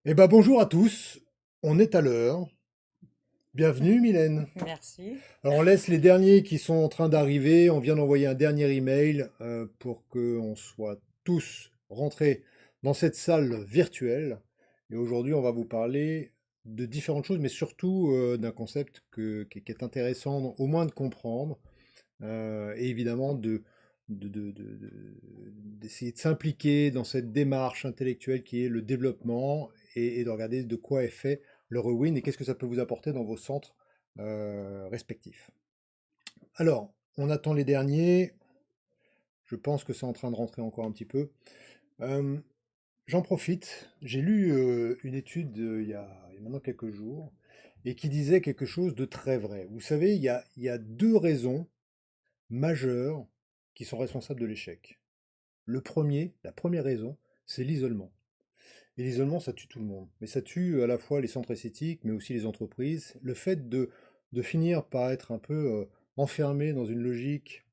Eh ben bonjour à tous, on est à l'heure. Bienvenue Mylène. Merci. Alors on laisse les derniers qui sont en train d'arriver, on vient d'envoyer un dernier email pour qu'on soit tous rentrés dans cette salle virtuelle. Et aujourd'hui on va vous parler de différentes choses, mais surtout d'un concept qui est intéressant au moins de comprendre, et évidemment d'essayer de s'impliquer dans cette démarche intellectuelle qui est le développement et de regarder de quoi est fait le Rewin et qu'est-ce que ça peut vous apporter dans vos centres respectifs. Alors, on attend les derniers. Je pense que c'est en train de rentrer encore un petit peu. Euh, J'en profite. J'ai lu une étude il y a maintenant quelques jours et qui disait quelque chose de très vrai. Vous savez, il y a deux raisons majeures qui sont responsables de l'échec. La première raison, c'est l'isolement. Et l'isolement, ça tue tout le monde. Mais ça tue à la fois les centres esthétiques, mais aussi les entreprises. Le fait de finir par être un peu enfermé dans une logique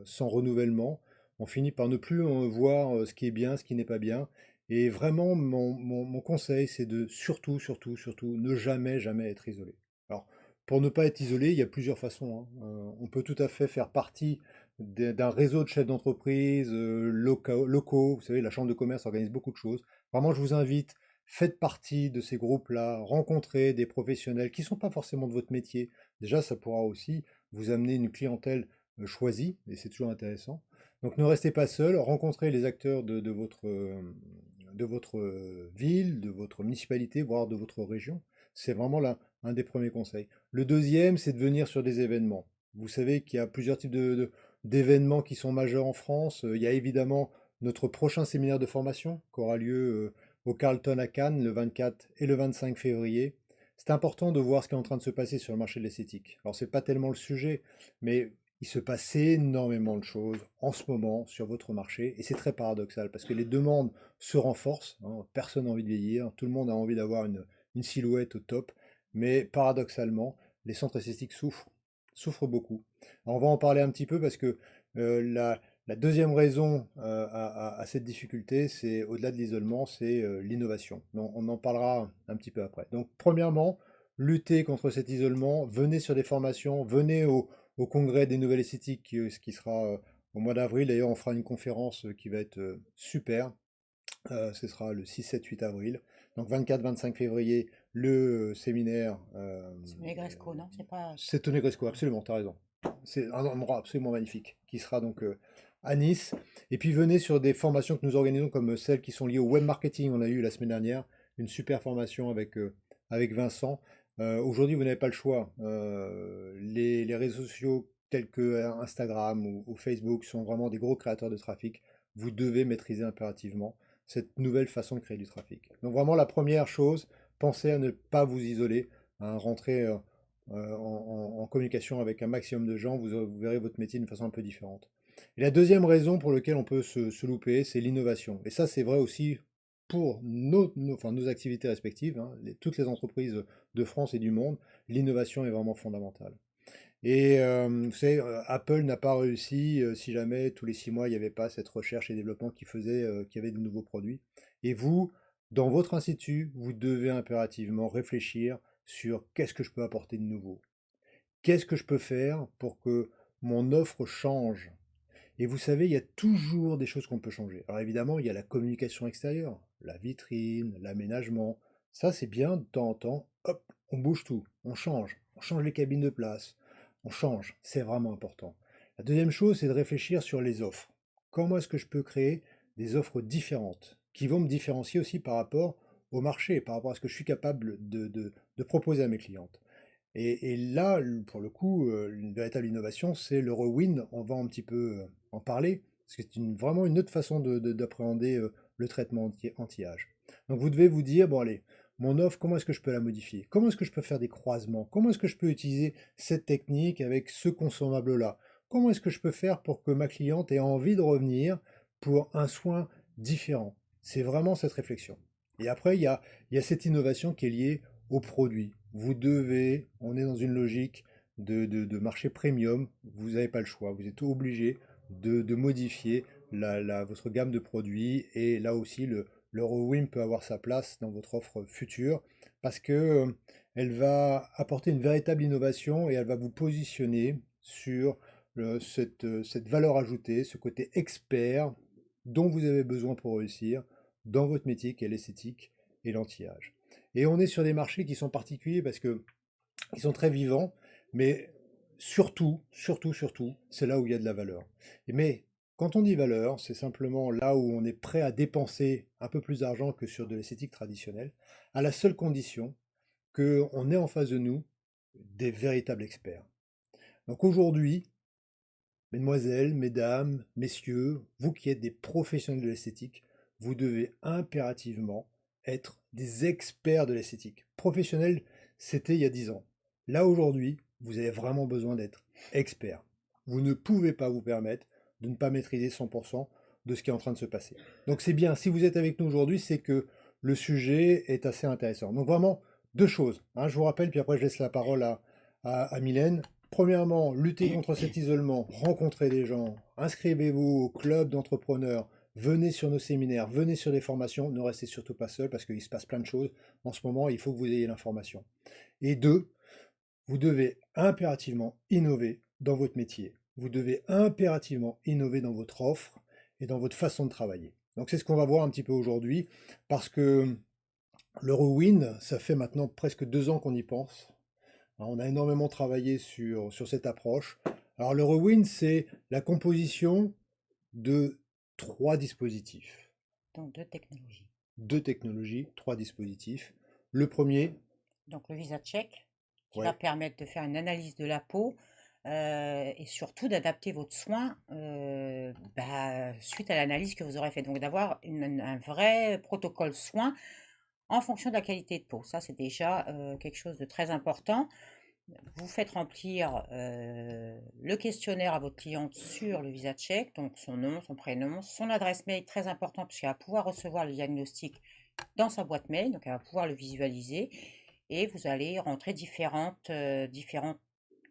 sans renouvellement, on finit par ne plus voir ce qui est bien, ce qui n'est pas bien. Et vraiment, mon conseil, c'est de surtout, surtout, surtout, ne jamais, jamais être isolé. Alors, pour ne pas être isolé, il y a plusieurs façons, hein. On peut tout à fait faire partie d'un réseau de chefs d'entreprise locaux. Vous savez, la Chambre de commerce organise beaucoup de choses. Vraiment, je vous invite, faites partie de ces groupes-là, rencontrez des professionnels qui ne sont pas forcément de votre métier. Déjà, ça pourra aussi vous amener une clientèle choisie, et c'est toujours intéressant. Donc ne restez pas seul, rencontrez les acteurs de votre ville, de votre municipalité, voire de votre région. C'est vraiment là un des premiers conseils. Le deuxième, c'est de venir sur des événements. Vous savez qu'il y a plusieurs types d'événements qui sont majeurs en France. Il y a évidemment notre prochain séminaire de formation qui aura lieu au Carlton à Cannes le 24 et le 25 février. C'est important de voir ce qui est en train de se passer sur le marché de l'esthétique. Alors, c'est pas tellement le sujet, mais il se passe énormément de choses en ce moment sur votre marché et c'est très paradoxal parce que les demandes se renforcent, hein. Personne n'a envie de vieillir, tout le monde a envie d'avoir une silhouette au top, mais paradoxalement, les centres esthétiques souffrent beaucoup. Alors, on va en parler un petit peu parce que la deuxième raison à cette difficulté, c'est au-delà de l'isolement, c'est l'innovation. On en parlera un petit peu après. Donc, premièrement, lutter contre cet isolement, venez sur des formations, venez au congrès des nouvelles esthétiques qui sera au mois d'avril. D'ailleurs, on fera une conférence qui va être super. Ce sera le 6, 7, 8 avril. Donc 24-25 février, le séminaire. C'est Negresco, non? C'est pas. C'est Tony Gresco, absolument, tu as raison. C'est un endroit absolument magnifique qui sera donc à Nice. Et puis venez sur des formations que nous organisons comme celles qui sont liées au web marketing. On a eu la semaine dernière une super formation avec Vincent. Aujourd'hui, vous n'avez pas le choix. Les réseaux sociaux tels que Instagram ou Facebook sont vraiment des gros créateurs de trafic. Vous devez maîtriser impérativement cette nouvelle façon de créer du trafic. Donc vraiment, la première chose, pensez à ne pas vous isoler, à rentrer en communication avec un maximum de gens, vous verrez votre métier d'une façon un peu différente. Et la deuxième raison pour laquelle on peut se louper, c'est l'innovation. Et ça, c'est vrai aussi pour enfin, nos activités respectives, hein, toutes les entreprises de France et du monde, l'innovation est vraiment fondamentale. Et vous savez, Apple n'a pas réussi si jamais tous les 6 mois, il n'y avait pas cette recherche et développement qui faisait qu'il y avait de nouveaux produits. Et vous, dans votre institut, vous devez impérativement réfléchir sur qu'est-ce que je peux apporter de nouveau. Qu'est-ce que je peux faire pour que mon offre change? Et vous savez, il y a toujours des choses qu'on peut changer. Alors évidemment, il y a la communication extérieure, la vitrine, l'aménagement. Ça, c'est bien de temps en temps. Hop, on bouge tout, on change les cabines de place, on change. C'est vraiment important. La deuxième chose, c'est de réfléchir sur les offres. Comment est-ce que je peux créer des offres différentes qui vont me différencier aussi par rapport au marché, par rapport à ce que je suis capable de proposer à mes clientes. Et là, pour le coup, une véritable innovation, c'est l'Eurowin. On va un petit peu en parler, parce que c'est vraiment une autre façon d'appréhender le traitement anti-âge. Donc vous devez vous dire, bon allez, mon offre, comment est-ce que je peux la modifier? Comment est-ce que je peux faire des croisements? Comment est-ce que je peux utiliser cette technique avec ce consommable-là? Comment est-ce que je peux faire pour que ma cliente ait envie de revenir pour un soin différent? C'est vraiment cette réflexion. Et après, il y a cette innovation qui est liée au produit. Vous devez, on est dans une logique de marché premium, vous n'avez pas le choix, vous êtes obligé de modifier votre gamme de produits et là aussi l'EuroWIN peut avoir sa place dans votre offre future parce que elle va apporter une véritable innovation et elle va vous positionner sur cette valeur ajoutée, ce côté expert dont vous avez besoin pour réussir dans votre métier qui est l'esthétique et l'anti-âge. Et on est sur des marchés qui sont particuliers parce que ils sont très vivants, mais surtout, c'est là où il y a de la valeur. Mais quand on dit valeur, c'est simplement là où on est prêt à dépenser un peu plus d'argent que sur de l'esthétique traditionnelle, à la seule condition qu'on ait en face de nous des véritables experts. Donc aujourd'hui, mesdemoiselles, mesdames, messieurs, vous qui êtes des professionnels de l'esthétique, vous devez impérativement être des experts de l'esthétique. Professionnel, c'était il y a 10 ans. Là aujourd'hui, vous avez vraiment besoin d'être expert. Vous ne pouvez pas vous permettre de ne pas maîtriser 100% de ce qui est en train de se passer. Donc c'est bien, si vous êtes avec nous aujourd'hui, c'est que le sujet est assez intéressant. Donc vraiment, deux choses, hein, je vous rappelle, puis après je laisse la parole à Mylène. Premièrement, lutter contre cet isolement, rencontrer des gens, inscrivez-vous au club d'entrepreneurs, venez sur nos séminaires, venez sur des formations, ne restez surtout pas seul parce qu'il se passe plein de choses. En ce moment, il faut que vous ayez l'information. Et deux, vous devez impérativement innover dans votre métier. Vous devez impérativement innover dans votre offre et dans votre façon de travailler. Donc c'est ce qu'on va voir un petit peu aujourd'hui parce que l'EuroWIN, ça fait maintenant presque 2 ans qu'on y pense. Alors, on a énormément travaillé sur cette approche. Alors, le Rewind, c'est la composition de 3 dispositifs. Donc, deux technologies. 2 technologies, 3 dispositifs. Le premier, Donc, le VisaCheck, qui va ouais, permettre de faire une analyse de la peau et surtout d'adapter votre soin suite à l'analyse que vous aurez fait. Donc, d'avoir un vrai protocole soin en fonction de la qualité de peau. Ça, c'est déjà quelque chose de très important. Vous faites remplir le questionnaire à votre cliente sur le VisaCheck, donc son nom, son prénom, son adresse mail, très important, puisqu'elle va pouvoir recevoir le diagnostic dans sa boîte mail, donc elle va pouvoir le visualiser, et vous allez rentrer différentes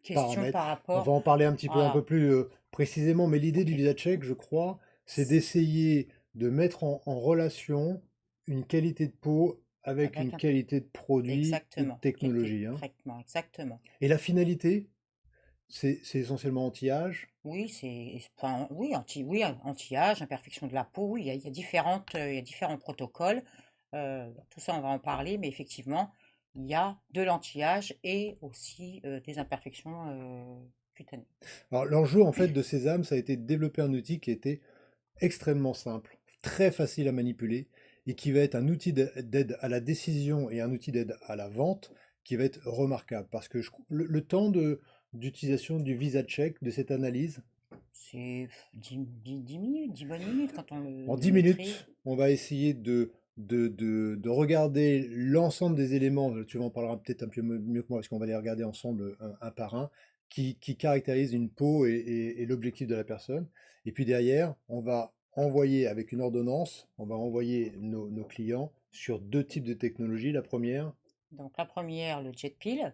questions paramètres. par On va rapport en parler un peu à... plus précisément, mais l'idée du Ok. VisaCheck, je crois, c'est d'essayer de mettre en relation une qualité de peau avec Avec une un... qualité de produit ou de Exactement. Qualité de technologie, hein. traitement, exactement. Et la finalité, c'est essentiellement anti-âge. Oui, enfin, oui, anti-âge, imperfection de la peau, oui, il y a il y a différents protocoles. Tout ça, on va en parler, mais effectivement, il y a de l'anti-âge et aussi des imperfections cutanées. Alors, l'enjeu en fait de Sésame, ça a été de développer un outil qui était extrêmement simple, très facile à manipuler et qui va être un outil d'aide à la décision et un outil d'aide à la vente qui va être remarquable. Parce que le temps d'utilisation du Visa Check, de cette analyse, C'est 10 minutes, 10 bonnes minutes quand on en le 10 maîtrise. minutes, on va essayer de regarder l'ensemble des éléments, tu en parleras peut-être un peu mieux que moi parce qu'on va les regarder ensemble un par un, qui caractérisent une peau et l'objectif de la personne. Et puis derrière, on va envoyer avec une ordonnance, on va envoyer nos clients sur 2 types de technologies. La première, Donc la première, le jet peel,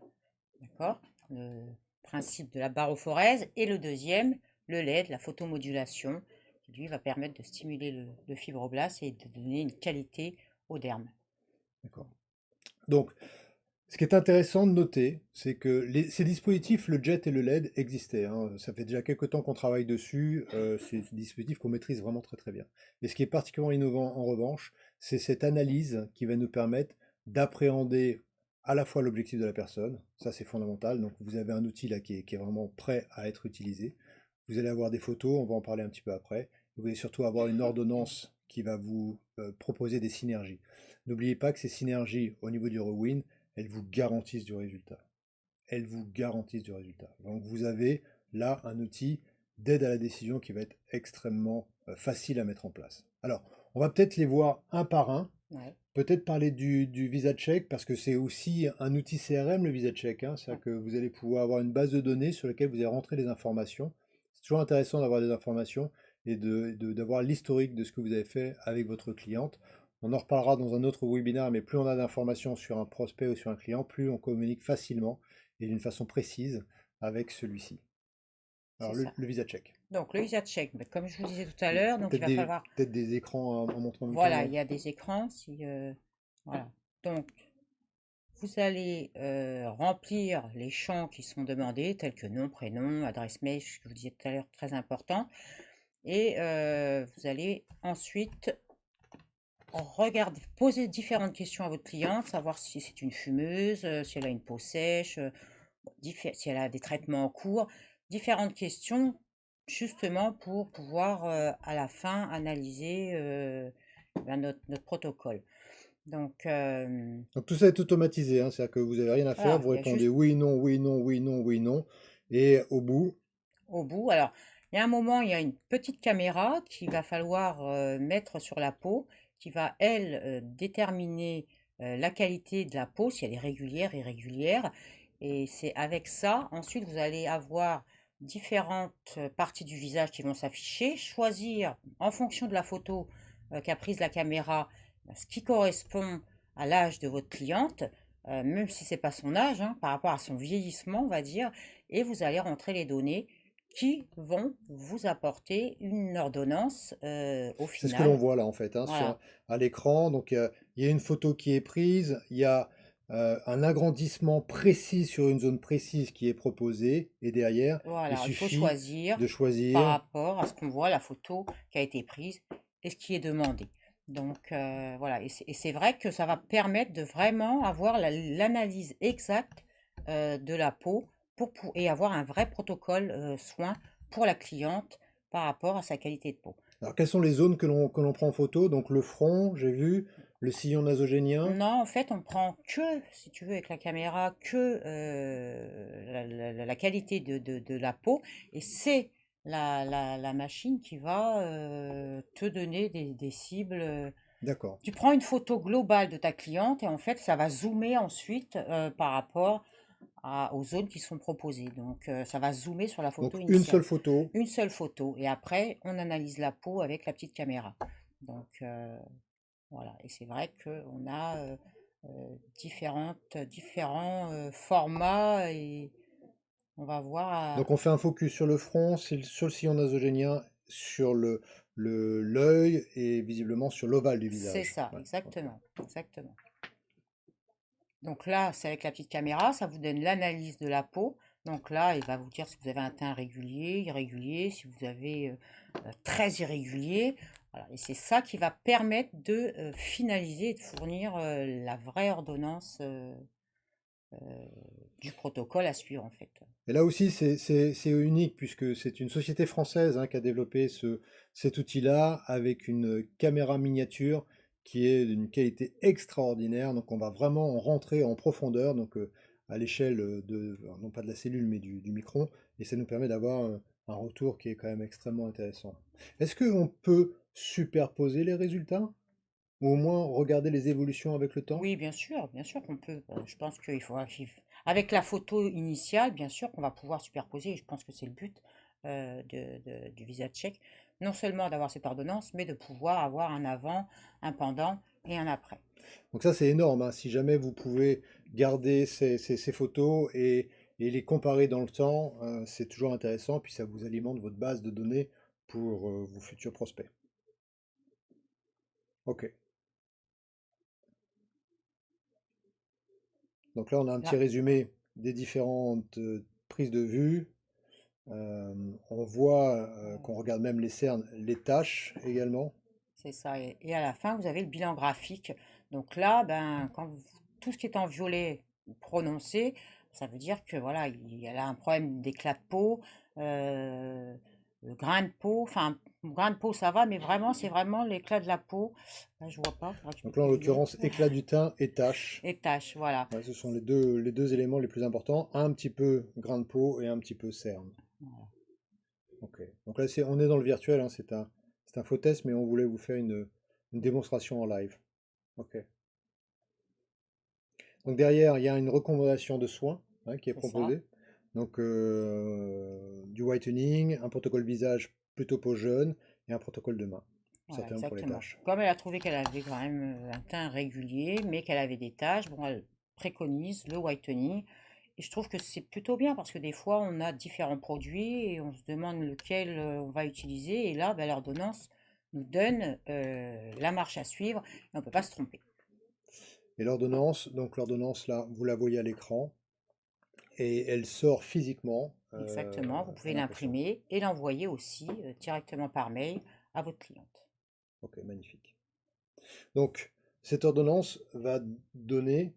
d'accord, le principe de la barophorèse, et le deuxième, le LED, la photomodulation, qui lui va permettre de stimuler le fibroblast et de donner une qualité au derme. d'accord. Donc, ce qui est intéressant de noter, c'est que ces dispositifs, le JET et le LED, existaient, hein. Ça fait déjà quelques temps qu'on travaille dessus. C'est des dispositifs qu'on maîtrise vraiment très très bien. Et ce qui est particulièrement innovant en revanche, c'est cette analyse qui va nous permettre d'appréhender à la fois l'objectif de la personne, ça c'est fondamental. Donc vous avez un outil là qui est vraiment prêt à être utilisé. Vous allez avoir des photos, on va en parler un petit peu après. Vous allez surtout avoir une ordonnance qui va vous proposer des synergies. N'oubliez pas que ces synergies au niveau du Rewin, elles vous garantissent du résultat. Elles vous garantissent du résultat. Donc vous avez là un outil d'aide à la décision qui va être extrêmement facile à mettre en place. Alors, on va peut-être les voir un par un. Ouais, Peut-être parler du VisaCheck parce que c'est aussi un outil CRM, le VisaCheck, hein. ouais. C'est-à-dire que vous allez pouvoir avoir une base de données sur laquelle vous allez rentrer des informations. C'est toujours intéressant d'avoir des informations et d'avoir l'historique de ce que vous avez fait avec votre cliente. On en reparlera dans un autre webinaire, mais plus on a d'informations sur un prospect ou sur un client, plus on communique facilement et d'une façon précise avec celui-ci. c'est Alors, ça. le visa check. Donc le visa check, ben, comme je vous disais tout à l'heure, donc il va falloir, Peut-être des écrans à montrer en même temps, voilà, il non? y a des écrans, si, voilà. Donc vous allez remplir les champs qui sont demandés, tels que nom, prénom, adresse mail, ce que je vous disais tout à l'heure, très important. Et vous allez ensuite regarder, poser différentes questions à votre cliente, savoir si c'est une fumeuse, si elle a une peau sèche, si elle a des traitements en cours, différentes questions justement pour pouvoir à la fin analyser ben, notre protocole. Donc Donc, tout ça est automatisé, hein, c'est-à-dire que vous n'avez rien à faire, voilà, vous il y a répondez juste oui, non, oui, non, oui, non, oui, non. Et au bout, au bout. Alors, il y a un moment, il y a une petite caméra qu'il va falloir mettre sur la peau, qui va, elle, déterminer la qualité de la peau, si elle est régulière, irrégulière. Et c'est avec ça, ensuite, vous allez avoir différentes parties du visage qui vont s'afficher, choisir en fonction de la photo qu'a prise la caméra, ce qui correspond à l'âge de votre cliente, même si c'est pas son âge, hein, par rapport à son vieillissement, on va dire, et vous allez rentrer les données qui vont vous apporter une ordonnance au c'est ce que l'on final. voit là en fait, hein, Voilà, à l'écran. Donc il y a une photo qui est prise, il y a un agrandissement précis sur une zone précise qui est proposée, et derrière, il voilà, il faut suffit choisir de par choisir. rapport à ce qu'on voit, la photo qui a été prise et ce qui est demandé. Donc voilà, et c'est vrai que ça va permettre de vraiment avoir l'analyse exacte de la peau et avoir un vrai protocole soin pour la cliente par rapport à sa qualité de peau. Alors quelles sont les zones que l'on prend en photo? Donc le front, j'ai vu, le sillon nasogénien. Non, en fait, on prend que, si tu veux, avec la caméra, que la qualité de la peau. Et c'est la machine qui va te donner des cibles. D'accord. Tu prends une photo globale de ta cliente et en fait, ça va zoomer ensuite par rapport aux zones qui sont proposées. Donc, ça va zoomer sur la photo Donc une initiale. seule photo. Une seule photo. Et après, on analyse la peau avec la petite caméra. Donc, voilà, et c'est vrai qu'on a différents formats et on va voir. Donc on fait un focus sur le front, sur le sillon nasogénien, sur l'œil et visiblement sur l'ovale du C'est visage. ça, Ouais, ok. exactement, exactement. Donc là, c'est avec la petite caméra, ça vous donne l'analyse de la peau. Donc là, il va vous dire si vous avez un teint régulier, irrégulier, si vous avez très irrégulier. Voilà. Et c'est ça qui va permettre de finaliser et de fournir la vraie ordonnance du protocole à suivre en fait. Et là aussi, c'est unique puisque c'est une société française, hein, qui a développé cet outil-là avec une caméra miniature qui est d'une qualité extraordinaire. Donc on va vraiment rentrer en profondeur, donc à l'échelle non pas de la cellule, mais du micron. Et ça nous permet d'avoir un retour qui est quand même extrêmement intéressant. Est-ce qu'on peut superposer les résultats? Ou au moins regarder les évolutions avec le temps? Oui, bien sûr qu'on peut. Je pense qu'il faut, avec la photo initiale, bien sûr qu'on va pouvoir superposer, et je pense que c'est le but du visa check, non seulement d'avoir cette ordonnance, mais de pouvoir avoir un avant, un pendant et un après. Donc ça, c'est énorme, hein. Si jamais vous pouvez garder ces photos et les comparer dans le temps, c'est toujours intéressant, puis ça vous alimente votre base de données pour vos futurs prospects. Ok. Donc là, on a un petit Là, résumé des différentes prises de vue. Euh, on voit qu'on regarde même les cernes, les tâches également. c'est ça. Et à la fin, vous avez le bilan graphique. Donc là, ben, tout ce qui est en violet prononcé, ça veut dire que voilà, il y a un problème d'éclat de peau, euh, le grain de peau. Enfin, le grain de peau, ça va, mais vraiment, c'est vraiment l'éclat de la peau. Là, je vois pas, faudra que je Donc mette là, en mes lunettes. l'occurrence, éclat du teint et tâches. Et taches, voilà. Ouais, ce sont les deux éléments les plus importants. Un petit peu grain de peau et un petit peu cerne. Voilà. Ok. Donc là, on est dans le virtuel, hein, c'est un faux test, mais on voulait vous faire une démonstration en live. Ok. Donc derrière, il y a une recommandation de soins, hein, qui est C'est ça. proposée. Donc du whitening, un protocole visage plutôt peau jeune et un protocole de main, Voilà, certainement pour les exactement. tâches. Comme elle a trouvé qu'elle avait quand même un teint régulier, mais qu'elle avait des taches, bon, elle préconise le whitening Et je trouve que c'est plutôt bien parce que des fois, on a différents produits et on se demande lequel on va utiliser. Et là, bah, l'ordonnance nous donne la marche à suivre et on ne peut pas se tromper. Et l'ordonnance, donc l'ordonnance là, vous la voyez à l'écran et elle sort physiquement Exactement, vous à pouvez l'impression. l'imprimer et l'envoyer aussi directement par mail à votre cliente. Ok, magnifique. Donc, cette ordonnance va donner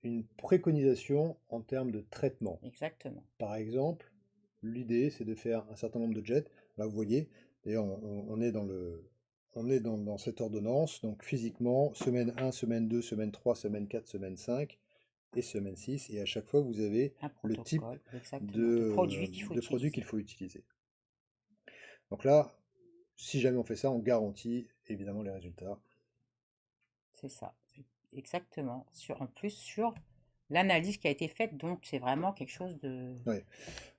une préconisation en termes de traitement. Exactement. Par exemple, l'idée, c'est de faire un certain nombre de jets. Là, vous voyez, d'ailleurs, on est dans cette ordonnance. Donc, physiquement, semaine 1, semaine 2, semaine 3, semaine 4, semaine 5 et semaine 6. Et à chaque fois, vous avez Un le type protocole, exactement, de produits qu'il faut de produit qu'il utiliser. faut utiliser. Donc là, si jamais on fait ça, on garantit évidemment les résultats. C'est ça, exactement. En plus, sur l'analyse qui a été faite, donc c'est vraiment quelque chose de... Ouais.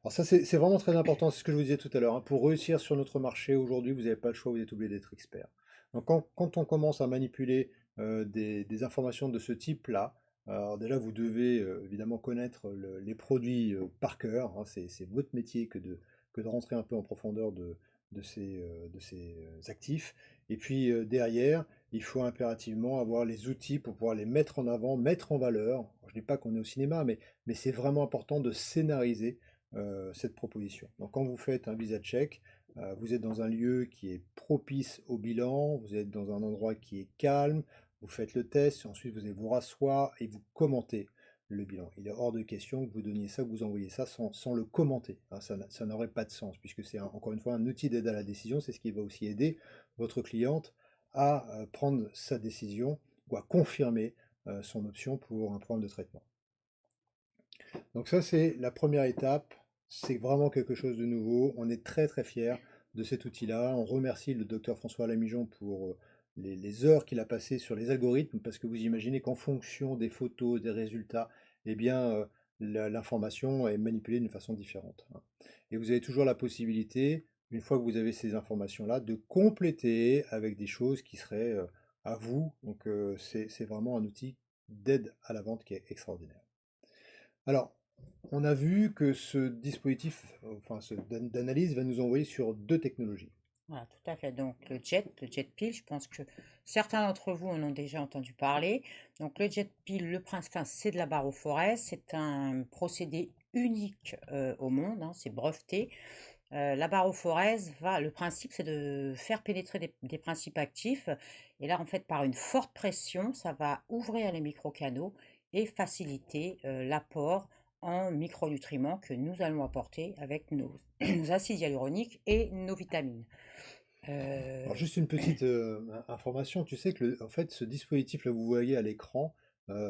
Alors ça, c'est vraiment très important, c'est ce que je vous disais tout à l'heure, hein. Pour réussir sur notre marché aujourd'hui, vous n'avez pas le choix, vous êtes obligé d'être expert. Donc quand on commence à manipuler des informations de ce type-là, alors déjà vous devez évidemment connaître les produits par cœur, hein. C'est votre métier que de rentrer un peu en profondeur de ces actifs. Et puis derrière, il faut impérativement avoir les outils pour pouvoir les mettre en avant, mettre en valeur. Je ne dis pas qu'on est au cinéma, mais c'est vraiment important de scénariser cette proposition. Donc quand vous faites un visa check, vous êtes dans un lieu qui est propice au bilan, vous êtes dans un endroit qui est calme, vous faites le test, ensuite vous allez vous rasseoir et vous commentez le bilan. Il est hors de question que vous donniez ça, que vous envoyiez ça sans le commenter, hein. Ça n'aurait pas de sens, puisque c'est encore une fois un outil d'aide à la décision, c'est ce qui va aussi aider votre cliente à prendre sa décision ou à confirmer son option pour un programme de traitement. Donc ça, c'est la première étape. C'est vraiment quelque chose de nouveau. On est très très fiers de cet outil-là. On remercie le docteur François Lamijon pour les heures qu'il a passées sur les algorithmes, parce que vous imaginez qu'en fonction des photos, des résultats, eh bien, l'information est manipulée d'une façon différente, hein. Et vous avez toujours la possibilité, une fois que vous avez ces informations-là, de compléter avec des choses qui seraient à vous. Donc c'est vraiment un outil d'aide à la vente qui est extraordinaire. Alors, on a vu que ce dispositif, enfin, d'analyse va nous envoyer sur deux technologies. Voilà, tout à fait. Donc le jet peel, je pense que certains d'entre vous en ont déjà entendu parler. Donc le jet peel, le principe, enfin, c'est de la barophorèse, c'est un procédé unique au monde, hein, c'est breveté. La barophorèse le principe, c'est de faire pénétrer des principes actifs. Et là, en fait, par une forte pression, ça va ouvrir les microcanaux et faciliter l'apport en micronutriments que nous allons apporter avec nos acides hyaluroniques et nos vitamines. Alors, Euh, juste une petite information, tu sais que en fait, ce dispositif-là, vous voyez à l'écran,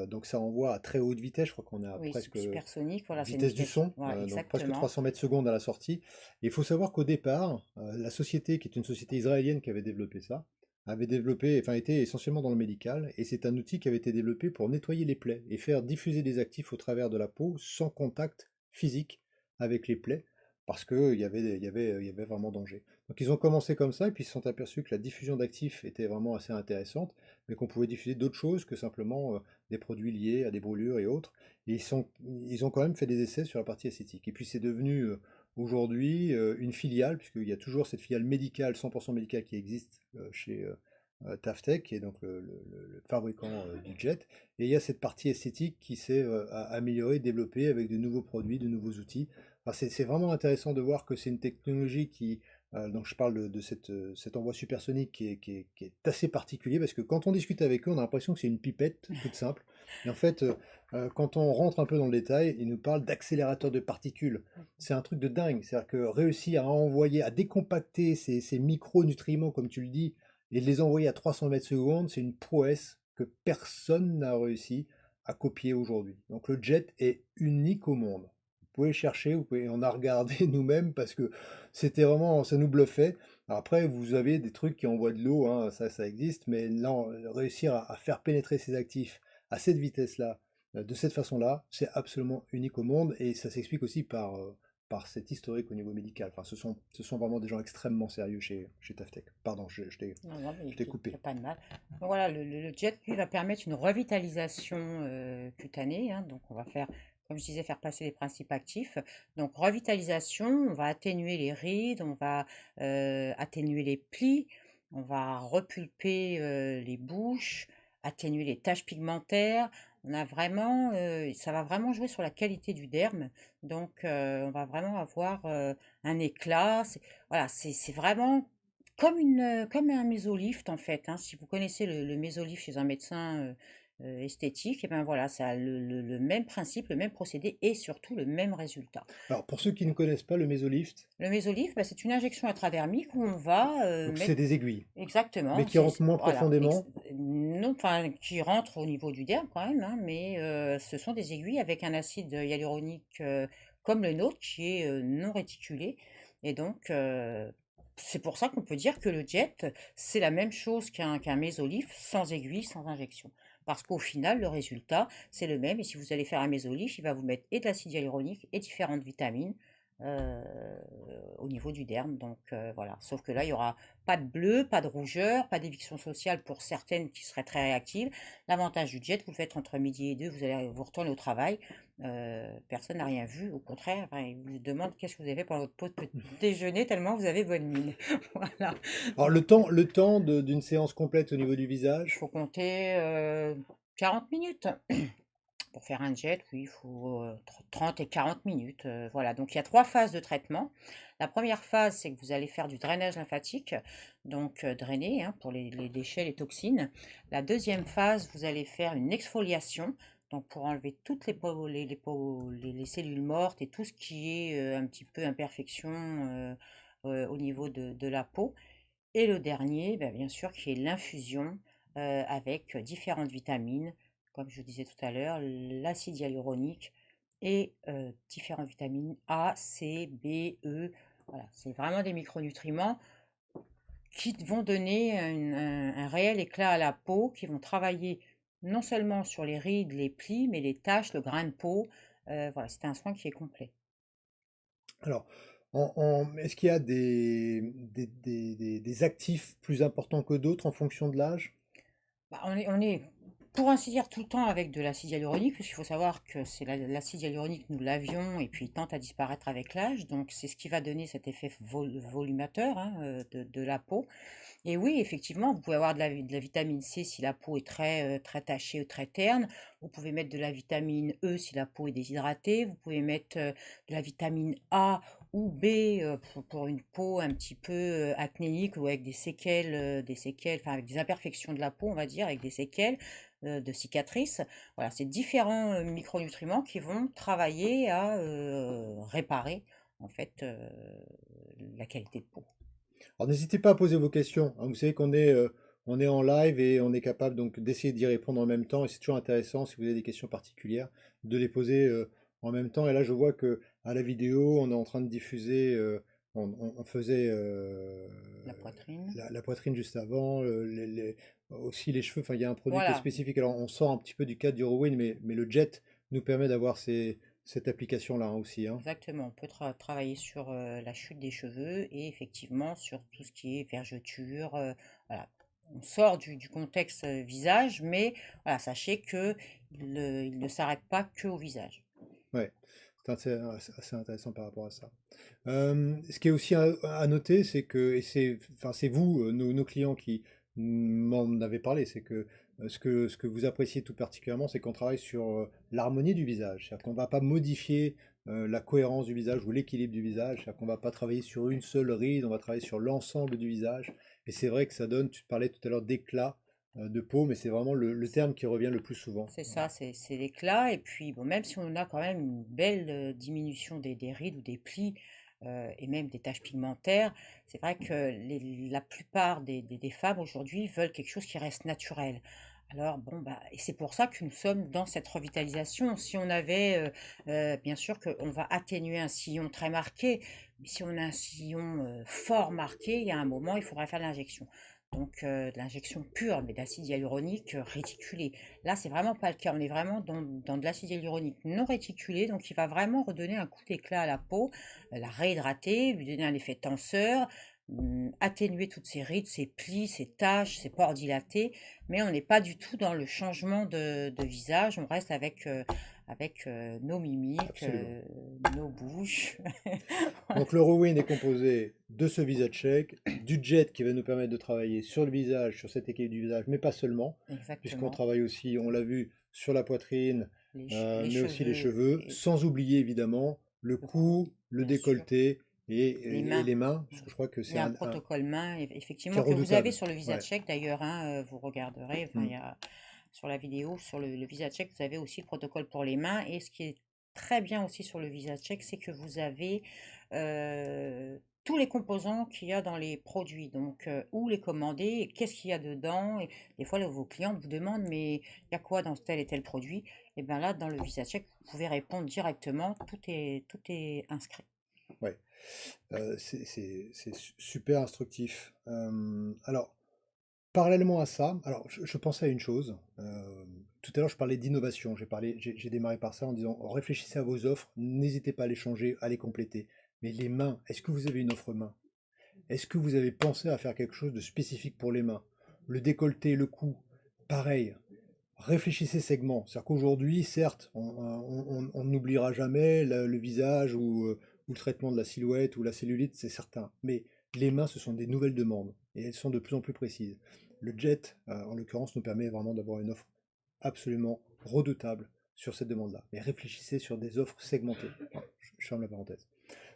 donc ça envoie à très haute vitesse, je crois qu'on est à oui, presque supersonique, voilà, c'est une vitesse du vitesse, son, voilà, donc presque exactement. 300 mètres secondes à la sortie. Et il faut savoir qu'au départ, la société, qui est une société israélienne qui avait développé ça, avait développé, enfin, était essentiellement dans le médical, et c'est un outil qui avait été développé pour nettoyer les plaies et faire diffuser des actifs au travers de la peau sans contact physique avec les plaies, parce qu'il y avait vraiment danger. Donc ils ont commencé comme ça, et puis ils se sont aperçus que la diffusion d'actifs était vraiment assez intéressante, mais qu'on pouvait diffuser d'autres choses que simplement des produits liés à des brûlures et autres. Et ils ont quand même fait des essais sur la partie esthétique. Et puis c'est devenu aujourd'hui une filiale, puisqu'il y a toujours cette filiale médicale, 100% médicale qui existe chez Taftech, qui est donc le fabricant du jet. Et il y a cette partie esthétique qui s'est améliorée, développée avec de nouveaux produits, de nouveaux outils. Enfin, c'est vraiment intéressant de voir que c'est une technologie qui, donc je parle de cet envoi supersonique qui est assez particulier, parce que quand on discute avec eux, on a l'impression que c'est une pipette toute simple. Et en fait, quand on rentre un peu dans le détail, ils nous parlent d'accélérateur de particules. C'est un truc de dingue. C'est-à-dire que réussir à envoyer, à décompacter ces micronutriments, comme tu le dis, et de les envoyer à 300 mètres secondes, c'est une prouesse que personne n'a réussi à copier aujourd'hui. Donc le jet est unique au monde. Vous pouvez chercher, on a regardé nous-mêmes parce que c'était vraiment, ça nous bluffait. Alors après, vous avez des trucs qui envoient de l'eau, hein, ça existe, mais là, réussir à faire pénétrer ces actifs à cette vitesse-là, de cette façon-là, c'est absolument unique au monde, et ça s'explique aussi par cet historique au niveau médical. Enfin, ce sont vraiment des gens extrêmement sérieux chez Taftech. Pardon, Non, non, mais je t'ai il n'y coupé. a pas de mal. Donc voilà, le jet lui va permettre une revitalisation cutanée, hein. Donc on va faire comme je disais, faire passer les principes actifs. Donc revitalisation, on va atténuer les rides, on va atténuer les plis, on va repulper les bouches, atténuer les taches pigmentaires. On a vraiment, ça va vraiment jouer sur la qualité du derme. Donc on va vraiment avoir un éclat. Voilà, c'est vraiment comme un mésolift en fait, hein. Si vous connaissez le mésolift chez un médecin esthétique, et ben voilà, ça a le même principe, le même procédé et surtout le même résultat. Alors, pour ceux qui ne connaissent pas le mésolift, Le mésolift, bah, c'est une injection intradermique où on va donc c'est mettre des aiguilles, mais exactement, qui rentrent moins voilà, profondément. non, enfin qui rentre au niveau du derme quand même, hein, mais ce sont des aiguilles avec un acide hyaluronique comme le nôtre qui est non réticulé. Et donc, c'est pour ça qu'on peut dire que le jet, c'est la même chose qu'un mésolift sans aiguille, sans injection. Parce qu'au final, le résultat, c'est le même. Et si vous allez faire un mésolift, il va vous mettre et de l'acide hyaluronique et différentes vitamines euh, au niveau du derme. Donc voilà. Sauf que là, il y aura pas de bleu, pas de rougeur, pas d'éviction sociale pour certaines qui seraient très réactives. L'avantage du jet, vous le faites entre midi et deux, vous allez vous retourner au travail. Personne n'a rien vu. Au contraire, enfin, il vous demande qu'est-ce que vous avez fait pendant votre pause déjeuner tellement vous avez bonne mine. Voilà. Alors, Donc, le temps d'une séance complète au niveau du il visage, faut compter 40 minutes. Pour faire un jet, oui, il faut 30 et 40 minutes. Voilà, donc il y a trois phases de traitement. La première phase, c'est que vous allez faire du drainage lymphatique, donc drainer hein, pour les déchets, les toxines. La deuxième phase, vous allez faire une exfoliation, donc pour enlever toutes les cellules mortes et tout ce qui est un petit peu imperfection au niveau de la peau. Et le dernier, ben, bien sûr, qui est l'infusion avec différentes vitamines, comme je vous disais tout à l'heure, l'acide hyaluronique et différentes vitamines A, C, B, E. Voilà, c'est vraiment des micronutriments qui vont donner un réel éclat à la peau, qui vont travailler non seulement sur les rides, les plis, mais les taches, le grain de peau. Voilà, c'est un soin qui est complet. alors, est-ce qu'il y a des actifs plus importants que d'autres en fonction de l'âge? Bah, on est, pour ainsi dire, tout le temps avec de l'acide hyaluronique, parce qu'il faut savoir que c'est l'acide hyaluronique, nous l'avions, et puis il tend à disparaître avec l'âge, donc c'est ce qui va donner cet effet volumateur hein, de la peau. Et oui, effectivement, vous pouvez avoir de la vitamine C si la peau est très tachée ou très terne. Vous pouvez mettre de la vitamine E si la peau est déshydratée. Vous pouvez mettre de la vitamine A ou B pour une peau un petit peu acnéique ou avec des séquelles, enfin avec des imperfections de la peau, on va dire, avec des séquelles de cicatrices. Voilà, c'est différents micronutriments qui vont travailler à réparer en fait la qualité de peau. Alors, n'hésitez pas à poser vos questions, hein. Vous savez on est en live et on est capable donc d'essayer d'y répondre en même temps. Et c'est toujours intéressant, si vous avez des questions particulières, de les poser en même temps. Et là, je vois que à la vidéo, on est en train de diffuser, on faisait La poitrine. la poitrine juste avant, aussi les cheveux. Enfin, il y a un produit qui est Voilà, spécifique. Alors, on sort un petit peu du cadre du Rowin, mais le jet nous permet d'avoir cette application-là hein, aussi, hein. exactement. On peut travailler sur la chute des cheveux et effectivement sur tout ce qui est vergeture. Voilà. On sort du contexte visage, mais voilà, sachez que il ne s'arrête pas que au visage. Ouais, assez intéressant par rapport à ça. Ce qui est aussi à noter, c'est que, et enfin, c'est vous, nos clients qui m'en avez parlé, c'est que ce que vous appréciez tout particulièrement, c'est qu'on travaille sur l'harmonie du visage. C'est-à-dire qu'on ne va pas modifier la cohérence du visage ou l'équilibre du visage. C'est-à-dire qu'on ne va pas travailler sur une seule ride, on va travailler sur l'ensemble du visage. Et c'est vrai que ça donne, tu parlais tout à l'heure d'éclat de peau, mais c'est vraiment le terme qui revient le plus souvent. C'est ça, c'est l'éclat. Et puis, bon, même si on a quand même une belle diminution des rides ou des plis et même des taches pigmentaires, c'est vrai que la plupart des femmes aujourd'hui veulent quelque chose qui reste naturel. Alors, bon, bah, et c'est pour ça que nous sommes dans cette revitalisation. Si on avait, bien sûr qu'on va atténuer un sillon très marqué, mais si on a un sillon fort marqué, il y a un moment, il faudrait faire l'injection. Donc, de l'injection pure, mais d'acide hyaluronique réticulé. Là, c'est vraiment pas le cas. On est vraiment dans de l'acide hyaluronique non réticulé, donc il va vraiment redonner un coup d'éclat à la peau, la réhydrater, lui donner un effet tenseur, atténuer toutes ces rides, ces plis, ces taches, ces pores dilatés, mais on n'est pas du tout dans le changement de visage. On reste avec nos mimiques, Absolument. nos bouches. Donc le Rowan est composé de ce visage check, du jet qui va nous permettre de travailler sur le visage, sur cet équilibre du visage, mais pas seulement, puisqu'on Exactement. travaille aussi, on l'a vu, sur la poitrine, Les mais aussi les cheveux cheveux, et sans oublier évidemment le le cou, cou, le bien sûr. décolleté Les et mains. les mains, parce Mmh. que je crois que Il y c'est a un un protocole main, qui est effectivement, que vous avez redoutable. sur le Visa Ouais. Check d'ailleurs, hein, vous regarderez, enfin, il Mm. y a sur la vidéo, sur le Visa Check, vous avez aussi le protocole pour les mains. Et ce qui est très bien aussi sur le Visa Check, c'est que vous avez tous les composants qu'il y a dans les produits. Donc, où les commander, et qu'est-ce qu'il y a dedans. Et des fois, là, vos clients vous demandent, mais il y a quoi dans tel et tel produit? Et bien là, dans le Visa Check, vous pouvez répondre directement, tout est inscrit. Ouais. C'est super instructif. Alors, parallèlement à ça, alors je pensais à une chose. Tout à l'heure, je parlais d'innovation. J'ai démarré par ça en disant réfléchissez à vos offres, n'hésitez pas à les changer, à les compléter. Mais les mains, est-ce que vous avez une offre main? Est-ce que vous avez pensé à faire quelque chose de spécifique pour les mains? Le décolleté, le cou, pareil. Réfléchissez segment. C'est-à-dire qu'aujourd'hui, certes, on n'oubliera jamais le visage ou le traitement de la silhouette ou la cellulite, c'est certain. Mais les mains, ce sont des nouvelles demandes et elles sont de plus en plus précises. Le jet, en l'occurrence, nous permet vraiment d'avoir une offre absolument redoutable sur cette demande-là. Mais réfléchissez sur des offres segmentées. Voilà, je ferme la parenthèse.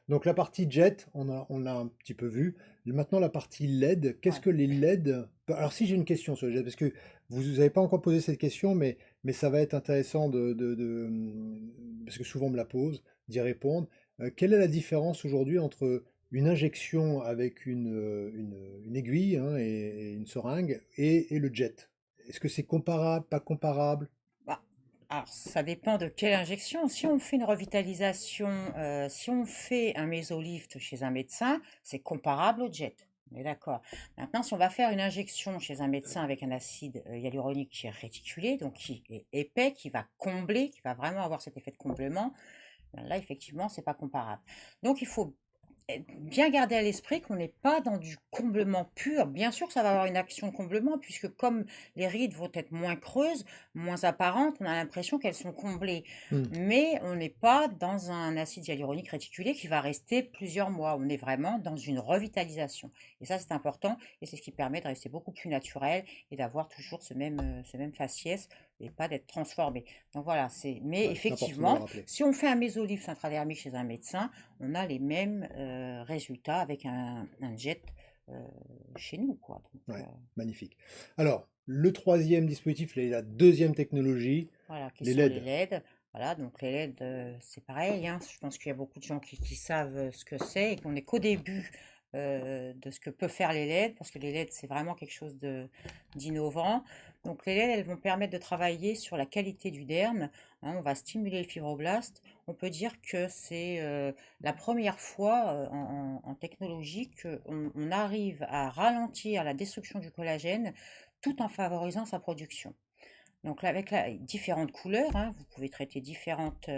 Donc la partie jet, on a un petit peu vu. Maintenant la partie LED, qu'est-ce Ouais. que les LED... Alors si j'ai une question sur le jet, parce que vous n'avez pas encore posé cette question, mais ça va être intéressant parce que souvent on me la pose, d'y répondre. Quelle est la différence aujourd'hui entre une injection avec une aiguille, hein, et une seringue et le jet? Est-ce que c'est comparable, pas comparable? Bah, alors, ça dépend de quelle injection. Si on fait une revitalisation, si on fait un mésolift chez un médecin, c'est comparable au jet. On est d'accord. Maintenant, si on va faire une injection chez un médecin avec un acide hyaluronique qui est réticulé, donc qui est épais, qui va combler, qui va vraiment avoir cet effet de comblement, ben là, effectivement, c'est pas comparable. Donc, il faut bien garder à l'esprit qu'on n'est pas dans du comblement pur. Bien sûr que ça va avoir une action de comblement, puisque comme les rides vont être moins creuses, moins apparentes, on a l'impression qu'elles sont comblées. Hmm. Mais on n'est pas dans un acide hyaluronique réticulé qui va rester plusieurs mois. On est vraiment dans une revitalisation. Et ça, c'est important, et c'est ce qui permet de rester beaucoup plus naturel et d'avoir toujours ce même faciès et pas d'être transformé. Donc voilà, mais Ouais, c'est important de le effectivement, rappeler. si on fait un mésolift intradermique chez un médecin, on a les mêmes résultats avec un jet euh, chez nous, quoi. Donc, Ouais, magnifique. Alors, le troisième dispositif, la deuxième technologie, voilà, qui les sont les LED. LED. Voilà, donc les LED, c'est pareil, hein. Je pense qu'il y a beaucoup de gens qui savent ce que c'est et qu'on n'est qu'au début de ce que peut faire les LED, parce que les LED, c'est vraiment quelque chose d'innovant. Donc les LED, elles vont permettre de travailler sur la qualité du derme, hein. On va stimuler le fibroblast. On peut dire que c'est la première fois en technologie qu'on arrive à ralentir la destruction du collagène tout en favorisant sa production. Donc là, avec différentes couleurs, hein, vous pouvez traiter différentes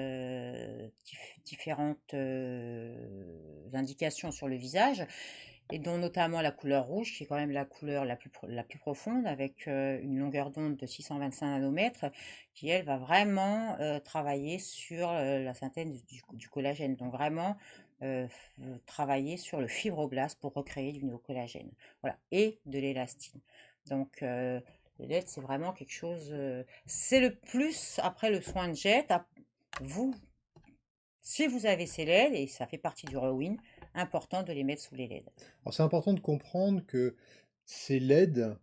indications sur le visage, et dont notamment la couleur rouge, qui est quand même la couleur la plus profonde, avec une longueur d'onde de 625 nanomètres, qui elle va vraiment travailler sur la synthèse du collagène. Donc vraiment travailler sur le fibroblast pour recréer du nouveau collagène. Voilà, et de l'élastine. Donc les LED, c'est vraiment quelque chose. C'est le plus après le soin de jet. Vous, si vous avez ces LED, et ça fait partie du Rowin, important de les mettre sous les LED. Alors, c'est important de comprendre que ces LED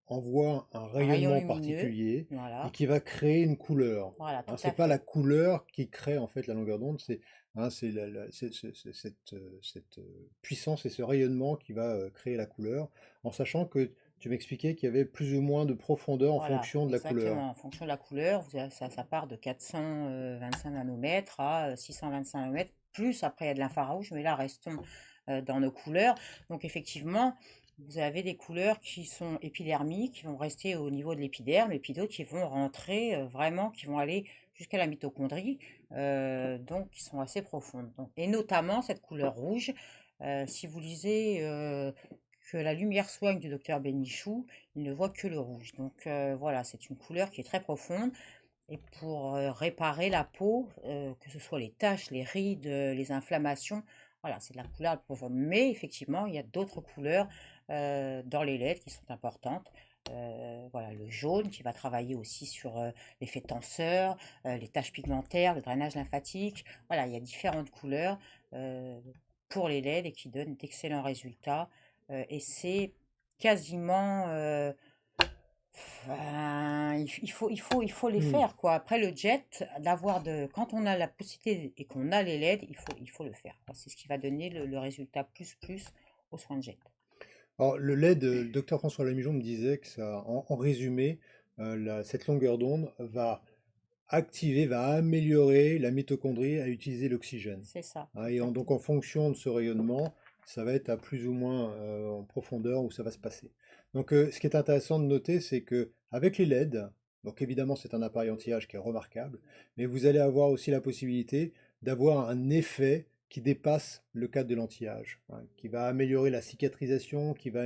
envoient un Un rayon rayonnement lumineux, particulier et voilà, qui va créer une couleur. voilà, Hein, tout c'est à pas la fait. couleur qui crée en fait la longueur d'onde, c'est hein, cette puissance et ce rayonnement qui va créer la couleur, en sachant que tu m'expliquais qu'il y avait plus ou moins de profondeur en Voilà, fonction de la couleur. exactement. En fonction de la couleur, ça part de 425 nanomètres à 625 nanomètres. Plus après, il y a de l'infrarouge, mais là, restons dans nos couleurs. Donc, effectivement, vous avez des couleurs qui sont épidermiques, qui vont rester au niveau de l'épiderme, et puis d'autres qui vont rentrer vraiment, qui vont aller jusqu'à la mitochondrie, donc qui sont assez profondes. Et notamment, cette couleur rouge, Si vous lisez que la lumière soigne du docteur Bénichou, il ne voit que le rouge. Donc voilà, c'est une couleur qui est très profonde. Et pour réparer la peau, que ce soit les taches, les rides, les inflammations, voilà, c'est de la couleur la plus profonde. Mais effectivement, il y a d'autres couleurs dans les LED qui sont importantes. Voilà, le jaune qui va travailler aussi sur l'effet tenseur, les taches pigmentaires, le drainage lymphatique. Voilà, il y a différentes couleurs euh, pour les LED et qui donnent d'excellents résultats. Et c'est quasiment enfin, il faut les Hmm. faire, quoi. Après, le jet, quand on a la possibilité et qu'on a les LED, il faut le faire, quoi. C'est ce qui va donner le résultat plus aux soins de jet. Alors, le LED, le docteur François Lamijon me disait que ça, en résumé, cette longueur d'onde va activer, va améliorer la mitochondrie à utiliser l'oxygène. C'est ça, Hein, et donc exactement. en fonction de ce rayonnement, ça va être à plus ou moins en profondeur où ça va se passer. Donc ce qui est intéressant de noter, c'est que avec les LED, donc évidemment c'est un appareil anti-âge qui est remarquable, mais vous allez avoir aussi la possibilité d'avoir un effet qui dépasse le cadre de l'anti-âge, hein, qui va améliorer la cicatrisation, qui va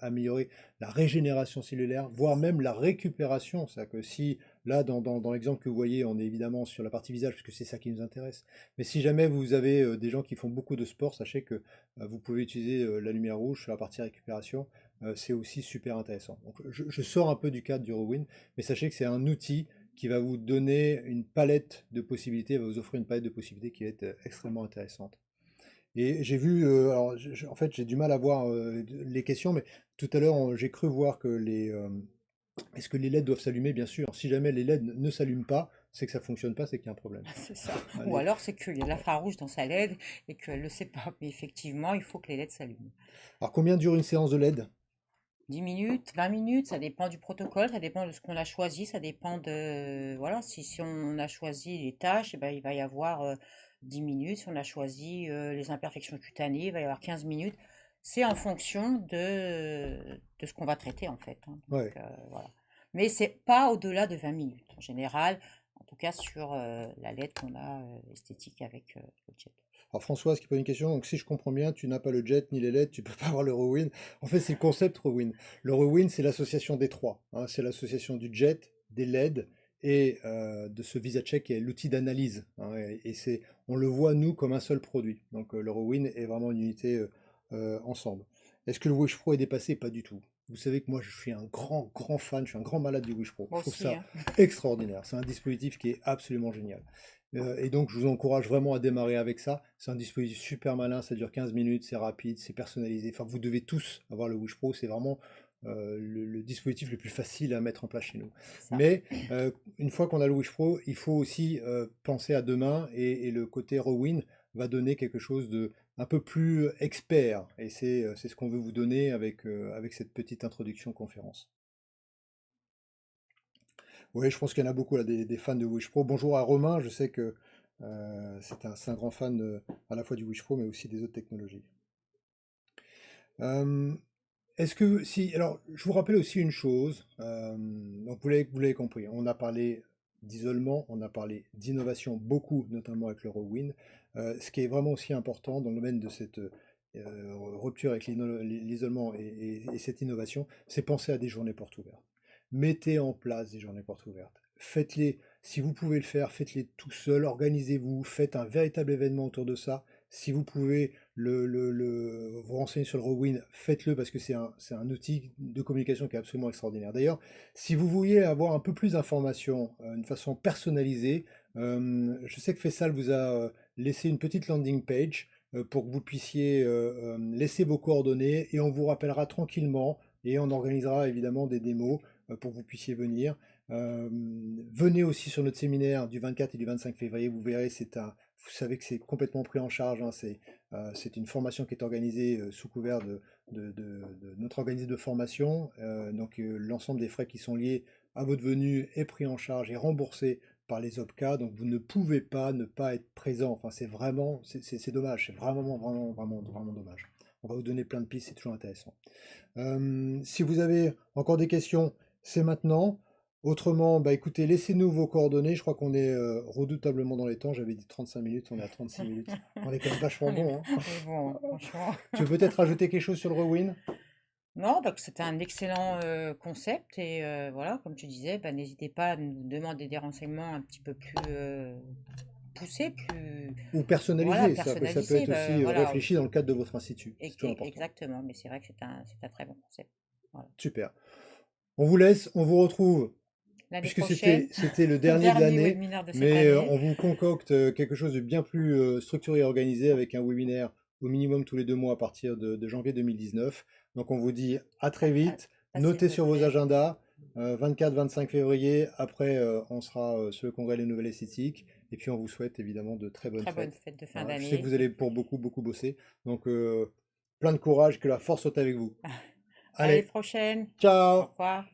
améliorer la régénération cellulaire, voire même la récupération. C'est-à-dire que si là, dans l'exemple que vous voyez, on est évidemment sur la partie visage, puisque c'est ça qui nous intéresse. Mais si jamais vous avez des gens qui font beaucoup de sport, sachez que vous pouvez utiliser la lumière rouge sur la partie récupération. C'est aussi super intéressant. Donc, je sors un peu du cadre du Rowin, mais sachez que c'est un outil qui va vous donner une palette de possibilités, va vous offrir une palette de possibilités qui va être extrêmement intéressante. Et j'ai vu, alors en fait j'ai du mal à voir les questions, mais tout à l'heure j'ai cru voir que est-ce que les LED doivent s'allumer? Bien sûr. Si jamais les LED ne s'allument pas, c'est que ça fonctionne pas, c'est qu'il y a un problème. C'est ça. Hein, Ou alors, c'est qu'il y a de l'infrarouge dans sa LED et qu'elle ne le sait pas. Mais effectivement, il faut que les LED s'allument. Alors combien dure une séance de LED? 10 minutes, 20 minutes, ça dépend du protocole, ça dépend de ce qu'on a choisi, ça dépend de... Voilà, si on a choisi les tâches, eh ben, il va y avoir 10 minutes. Si on a choisi les imperfections cutanées, il va y avoir 15 minutes. C'est en fonction de ce qu'on va traiter, en fait, hein. Donc, Ouais. voilà. Mais c'est pas au-delà de 20 minutes, en général, en tout cas sur la LED qu'on a esthétique avec le jet. Alors Françoise qui pose une question, donc si je comprends bien, tu n'as pas le jet ni les LED, tu peux pas avoir le Rowin. En fait, c'est le concept Rowin. Le Rowin, c'est l'association des trois, hein. C'est l'association du jet, des LED et de ce VisaCheck qui est l'outil d'analyse, hein. Et c'est, on le voit nous comme un seul produit. Donc le Rowin est vraiment une unité ensemble. Est-ce que le Wish Pro est dépassé? Pas du tout. Vous savez que moi je suis un grand fan, je suis un grand malade du Wish Pro. Moi Je trouve aussi, ça hein. extraordinaire. C'est un dispositif qui est absolument génial. Et donc, je vous encourage vraiment à démarrer avec ça. C'est un dispositif super malin, ça dure 15 minutes, c'est rapide, c'est personnalisé. Enfin, vous devez tous avoir le Wish Pro, c'est vraiment le dispositif le plus facile à mettre en place chez nous. C'est ça. Mais une fois qu'on a le Wish Pro, il faut aussi penser à demain et le côté Rowin va donner quelque chose de un peu plus expert. Et c'est ce qu'on veut vous donner avec cette petite introduction conférence. Oui, je pense qu'il y en a beaucoup là, des fans de Wish Pro. Bonjour à Romain, je sais que c'est un grand fan à la fois du Wish Pro mais aussi des autres technologies. Euh, Est-ce que si alors je vous rappelle aussi une chose, donc vous l'avez compris, on a parlé d'isolement, on a parlé d'innovation beaucoup, notamment avec l'Horowin. Ce qui est vraiment aussi important dans le domaine de cette rupture avec l'isolement et cette innovation, c'est penser à des journées portes ouvertes. Mettez en place des journées portes ouvertes. Faites-les, si vous pouvez le faire, faites-les tout seul, organisez-vous, faites un véritable événement autour de ça. Si vous pouvez vous renseigner sur le Rowin, faites-le parce que c'est un outil de communication qui est absolument extraordinaire. D'ailleurs, si vous vouliez avoir un peu plus d'informations, une façon personnalisée, je sais que Fessal vous a laissé une petite landing page pour que vous puissiez laisser vos coordonnées et on vous rappellera tranquillement et on organisera évidemment des démos pour que vous puissiez venir. Euh, Venez aussi sur notre séminaire du 24 et du 25 février, vous verrez, vous savez que c'est complètement pris en charge, hein, c'est une formation qui est organisée sous couvert de notre organisme de formation. Donc l'ensemble des frais qui sont liés à votre venue est pris en charge et remboursé par les OPCA. Donc vous ne pouvez pas ne pas être présent. Enfin, c'est dommage. C'est vraiment dommage. On va vous donner plein de pistes, c'est toujours intéressant. Si vous avez encore des questions, c'est maintenant. Autrement, bah écoutez, laissez-nous vos coordonnées. Je crois qu'on est redoutablement dans les temps. J'avais dit 35 minutes, on est à 36 minutes. On est quand même vachement On est, bon, hein. on est bon, hein, franchement. Tu veux peut-être rajouter quelque chose sur le Rewin? Non, donc c'était un excellent concept et voilà, comme tu disais, bah, n'hésitez pas à nous demander des renseignements un petit peu plus poussés, plus Ou voilà, personnalisé, ça peut personnalisés. être Bah, aussi voilà, réfléchi dans le cadre de votre institut. C'est toujours important. exactement. Mais c'est vrai que c'est un très bon concept. Voilà. Super. On vous laisse, on vous retrouve, L'année puisque prochaine, c'était le le dernier de dernier l'année, webinaire de cette mais année. on vous concocte quelque chose de bien plus structuré et organisé avec un webinaire au minimum tous les 2 mois à partir de janvier 2019. Donc on vous dit à très vite. Ça, c'est Notez sur vos noté. agendas, 24-25 février. Après, on sera sur le congrès des nouvelles esthétiques. Et puis on vous souhaite évidemment de très bonnes Très bonne fêtes. fête de fin Voilà. Je sais que d'année. vous Et allez pour puis, beaucoup, beaucoup bosser. Donc plein de courage, que la force soit avec vous. à l'année Allez, prochaine. Au ciao! revoir.